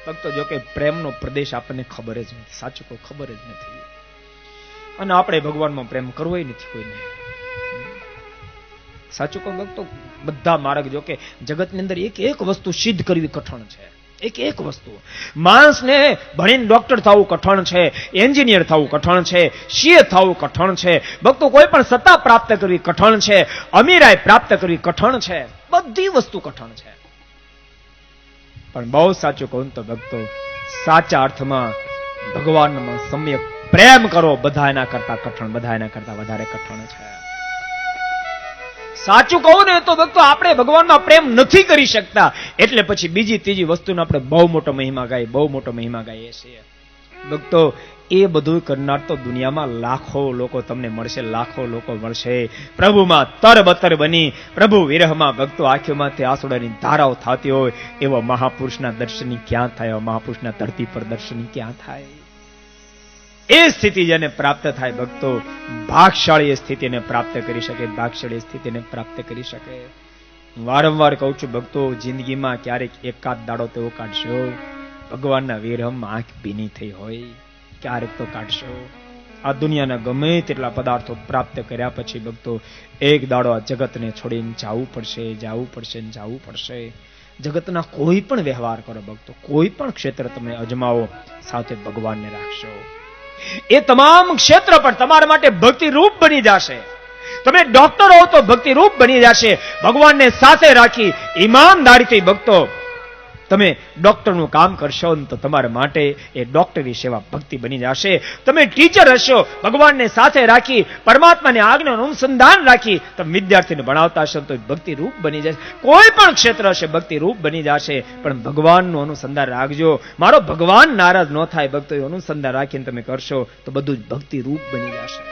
ભક્તો જો કે પ્રેમનો પ્રદેશ આપણને ખબર જ નથી, સાચું કોઈ ખબર જ નથી. અને આપણે ભગવાનમાં પ્રેમ કરવો નથી કોઈને. સાચું કોઈ ભક્તો બધા માર્ગ જો કે જગતની અંદર એક વસ્તુ સિદ્ધ કરવી કઠણ છે. એક વસ્તુ માણસને ભણીને ડોક્ટર થવું કઠણ છે, એન્જિનિયર થવું કઠણ છે, સીએ થવું કઠણ છે. ભક્તો કોઈ પણ સત્તા પ્રાપ્ત કરવી કઠણ છે, અમીરાઈ પ્રાપ્ત કરવી કઠણ છે, બધી વસ્તુ કઠણ છે. પણ બહુ સાચું કહું તો ભક્તો સાચા અર્થમાં ભગવાનમાં સમ્યક પ્રેમ કરો બધા એના કરતા કઠણ, બધા એના કરતા વધારે કઠણ છે. સાચું કહું ને તો ભક્તો આપણે ભગવાનમાં પ્રેમ નથી કરી શકતા, એટલે પછી બીજી ત્રીજી વસ્તુનો આપણે બહુ મોટો મહિમા ગાઈએ છીએ. ભક્તો એ બધું કરનાર તો દુનિયામાં લાખો લોકો તમને મળશે, લાખો લોકો મળશે. પ્રભુમાં તરબતર બની પ્રભુ વિરહમાં ભક્તો આંખોમાંથી આંસુડાની ધારાઓ થતી હોય એવા મહાપુરુષના દર્શની ક્યાં થાય, મહાપુરુષના ધરતી પર દર્શની ક્યાં થાય? એ સ્થિતિ જેને પ્રાપ્ત થાય ભક્તો ભાગશાળી સ્થિતિને પ્રાપ્ત કરી શકે, ભાગશાળી સ્થિતિને પ્રાપ્ત કરી શકે. વારંવાર કહું છું ભક્તો, જિંદગીમાં ક્યારેક એકાદ દાડો તેવો કાઢશો ભગવાનના વિરહમાં આંખ ભીની થઈ હોય, ક્યારેક તો કાઢશો. આ દુનિયાના ગમે તેટલા પદાર્થો પ્રાપ્ત કર્યા પછી ભક્તો એક દાડો આ જગતને છોડીને જવું પડશે. જગતના કોઈ પણ વ્યવહાર કરો ભક્તો, કોઈ પણ ક્ષેત્ર તમે અજમાવો, સાથે ભગવાનને રાખશો. એ તમામ ક્ષેત્ર પર તમારા માટે ભક્તિ રૂપ બની જશે. તમે ડોક્ટર હો તો ભક્તિ રૂપ બની જશે. ભગવાનને સાથે રાખી ઈમાનદારીથી ભક્તો તમે ડોક્ટરનું કામ કરશો ને તો તમારા માટે એ ડોક્ટરી સેવા ભક્તિ બની જશે. તમે ટીચર હશો, ભગવાનને સાથે રાખી પરમાત્માની આજ્ઞાનું અનુસંધાન રાખી તમે વિદ્યાર્થીને ભણાવતા હશો તો ભક્તિ રૂપ બની જશે. કોઈ પણ ક્ષેત્ર હશે ભક્તિ રૂપ બની જશે. પણ ભગવાનનું અનુસંધાન રાખજો. મારો ભગવાન નારાજ ન થાય ભક્તો, અનુસંધાન રાખીને તમે કરશો તો બધું જ ભક્તિ રૂપ બની જશે.